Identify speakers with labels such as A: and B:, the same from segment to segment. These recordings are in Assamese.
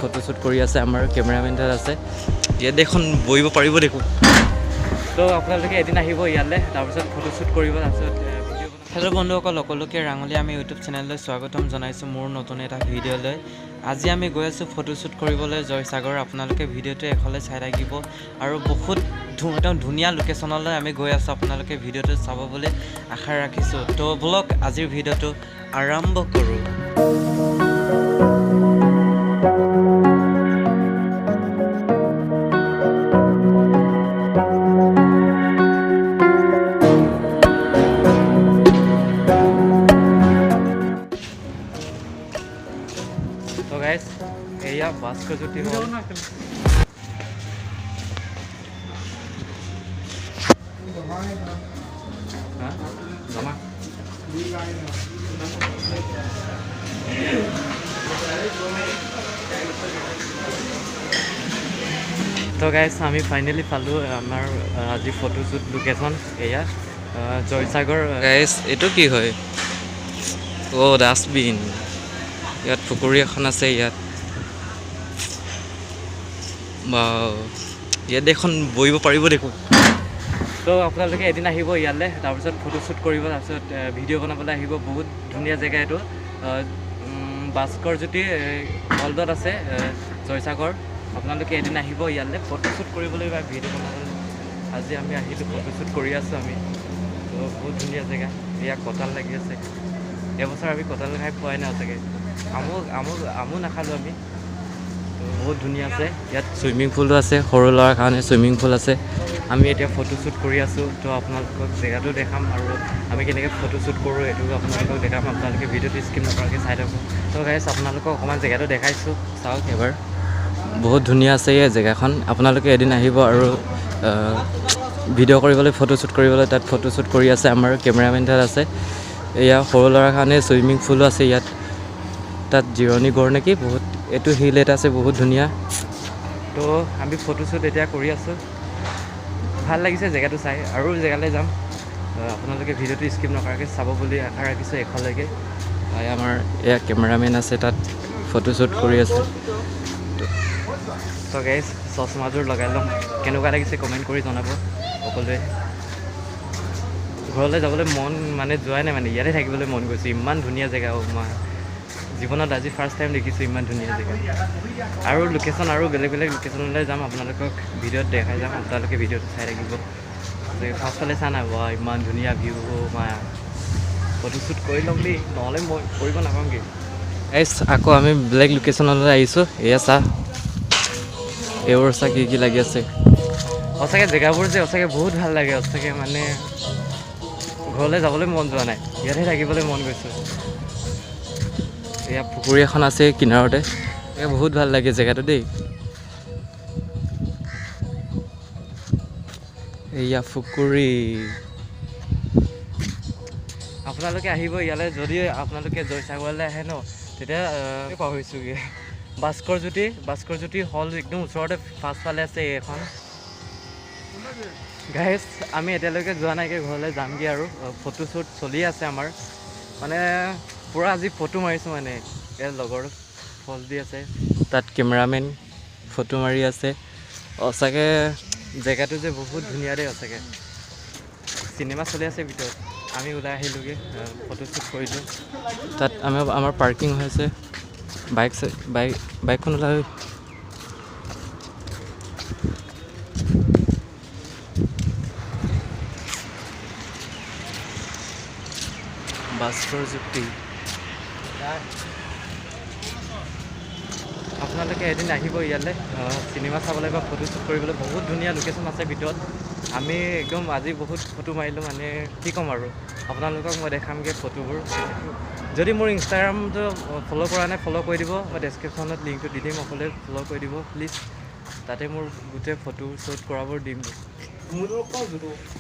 A: ফটোশ্বুট কৰি আছে আমাৰ কেমেৰামেন তাত আছে ইয়াত এখন বহিব পাৰিব দেখো তো আপোনালোকে এদিন আহিব ইয়ালৈ তাৰপিছত ফটোশ্বুট কৰিব তাৰপিছত হেল্ল' বন্ধুসকল সকলোকে ৰাঙলী আমি ইউটিউব চেনেললৈ স্বাগতম জনাইছোঁ মোৰ নতুন এটা ভিডিঅ'লৈ আজি আমি গৈ আছোঁ ফটোশ্বুট কৰিবলৈ জয়সাগৰ আপোনালোকে ভিডিঅ'টো এফালে চাই থাকিব আৰু বহুত একদম ধুনীয়া লোকেশ্যনলৈ আমি গৈ আছোঁ আপোনালোকে ভিডিঅ'টো চাব বুলি আশা ৰাখিছোঁ তো বলক আজিৰ ভিডিঅ'টো আৰম্ভ কৰোঁ तो गाइस एया भास्कर ज्योति हॉल हाँ जमा तो गाइस आमी फाइनली पालो आमार आज फोटोशूट लोकेशन एया जयसागर गाइस एटो की होय ओ डास्टबिन ইয়াত পুকুৰী এখন আছে ইয়াত বা ইয়াত এখন বহিব পাৰিব দেখো তো আপোনালোকে এদিন আহিব ইয়ালৈ তাৰপিছত ফটোশ্বুট কৰিব তাৰপিছত ভিডিঅ' বনাবলৈ আহিব বহুত ধুনীয়া জেগা এইটো ভাস্কৰ জ্যোতি হলত আছে জয়সাগৰ আপোনালোকে এদিন আহিব ইয়ালৈ ফটোশ্বুট কৰিবলৈ বা ভিডিঅ' বনাবলৈ আজি আমি আহিলোঁ ফটোশ্বুট কৰি আছোঁ আমি তো বহুত ধুনীয়া জেগা ইয়াত কঁঠাল লাগি আছে এবছৰ আমি কঁঠাল খাই পোৱাই নাই চাগে আমো নাখালোঁ আমি তো বহুত ধুনীয়া আছে ইয়াত চুইমিং পুলো আছে সৰু ল'ৰাৰ কাৰণে চুইমিং পুল আছে আমি এতিয়া ফটোশ্বুট কৰি আছোঁ তো আপোনালোকক জেগাটো দেখাম আৰু আমি কেনেকৈ ফটোশ্বুট কৰোঁ এইটো আপোনালোকক দেখাম আপোনালোকে ভিডিঅ'টো স্কিপ নকৰাকৈ চাই থাকক তো গাইছ আপোনালোকক অকণমান জেগাটো দেখাইছোঁ চাওক এবাৰ বহুত ধুনীয়া আছে এই জেগাখন আপোনালোকে এদিন আহিব আৰু ভিডিঅ' কৰিবলৈ ফটোশ্বুট কৰিবলৈ তাত ফটোশ্বুট কৰি আছে আমাৰ কেমেৰামেন তাত আছে এয়া সৰু ল'ৰাৰ কাৰণে চুইমিং পুলো আছে ইয়াত তাত জিৰণি গড় নেকি বহুত এইটো হিল এটা আছে বহুত ধুনীয়া তো আমি ফটোশ্বুট এতিয়া কৰি আছোঁ ভাল লাগিছে জেগাটো চাই আৰু জেগালৈ যাম আপোনালোকে ভিডিঅ'টো স্কিপ নকৰাকৈ চাব বুলি আশা ৰাখিছোঁ এখনলৈকে আমাৰ এয়া কেমেৰামেন আছে তাত ফটোশ্বুট কৰি আছে তো গাইছ চশমাযোৰ লগাই ল'ম কেনেকুৱা লাগিছে কমেণ্ট কৰি জনাব সকলোৱে ঘৰলৈ যাবলৈ মন মানে যোৱাই নাই মানে ইয়াতে থাকিবলৈ মন গৈছে ইমান ধুনীয়া জেগা মই জীৱনত আজি ফাৰ্ষ্ট টাইম দেখিছোঁ ইমান ধুনীয়া জেগা আৰু লোকেশ্যন আৰু বেলেগ বেলেগ লোকেশ্যনলৈ যাম আপোনালোকক ভিডিঅ'ত দেখাই যাম আপোনালোকে ভিডিঅ'টো চাই থাকিব ফাৰ্ষ্টফালে চা নাই ৱা ইমান ধুনীয়া ভিউ মা ফটোশ্বুট কৰি ল'ম দেই নহ'লে মই কৰিব নাপামগৈ আকৌ আমি বেলেগ লোকেশ্যনলৈ আহিছোঁ এয়া চা এইবোৰ চা কি লাগি আছে সঁচাকৈ জেগাবোৰ যে সঁচাকৈ বহুত ভাল লাগে সঁচাকৈ মানে ঘৰলৈ যাবলৈ মন যোৱা নাই ইয়াতে থাকিবলৈ মন গৈছে এয়া পুখুৰী এখন আছে কিনাৰতে এয়া বহুত ভাল লাগে জেগাটো দেই এয়া পুখুৰী আপোনালোকে আহিব ইয়ালৈ যদি আপোনালোকে জয়সাগৰলৈ আহে ন তেতিয়া পাহৰিছোঁগৈ ভাস্কৰ জ্যোতি হল একদম ওচৰতে ফাৰ্ষ্টফালে আছে এইখন গাইছ আমি এতিয়ালৈকে যোৱা নাইকৈ ঘৰলৈ যামগৈ আৰু ফটোশ্বুট চলি আছে আমাৰ মানে পূৰা আজি ফটো মাৰিছোঁ মানে ইয়াৰ লগৰ ফল দি আছে তাত কেমেৰামেন ফটো মাৰি আছে সঁচাকৈ জেগাটো যে বহুত ধুনীয়া দেই সঁচাকৈ চিনেমা চলি আছে ভিতৰত আমি ওলাই আহিলোঁগৈ ফটোশ্বুট কৰিলোঁ তাত আমাৰ পাৰ্কিং হৈ আছে বাইকখন ওলাই ভাস্কৰ জ্যোতি আপোনালোকে এদিন আহিব ইয়ালৈ চিনেমা চাবলৈ বা ফটোশ্বুট কৰিবলৈ বহুত ধুনীয়া লোকেশ্যন আছে ভিতৰত আমি একদম আজি বহুত ফটো মাৰিলোঁ মানে কি ক'ম আৰু আপোনালোকক মই দেখামগৈ ফটোবোৰ যদি মোৰ ইনষ্টাগ্ৰামটো ফ'ল' কৰা নাই ফ'ল' কৰি দিব মই ডেছক্ৰিপশ্যনত লিংকটো দি দিম সকলোৱে ফ'ল' কৰি দিব প্লিজ তাতে মোৰ গোটেই ফটো শ্বুট কৰাবোৰ দিম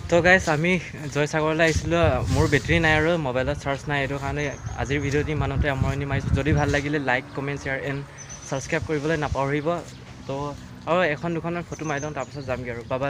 A: তো গাইছ আমি জয়সাগৰলৈ আহিছিলোঁ মোৰ বেটেৰী নাই আৰু মোবাইলত চাৰ্জ নাই এইটো কাৰণে আজিৰ ভিডিঅ'টি ইমানতে সামৰণি মাৰিছোঁ যদি ভাল লাগিলে like comment share and subscribe কৰিবলৈ নাপাহৰিব তো আৰু এখন দুখনমান ফটো মাৰি লওঁ তাৰপিছত যামগৈ আৰু বাবা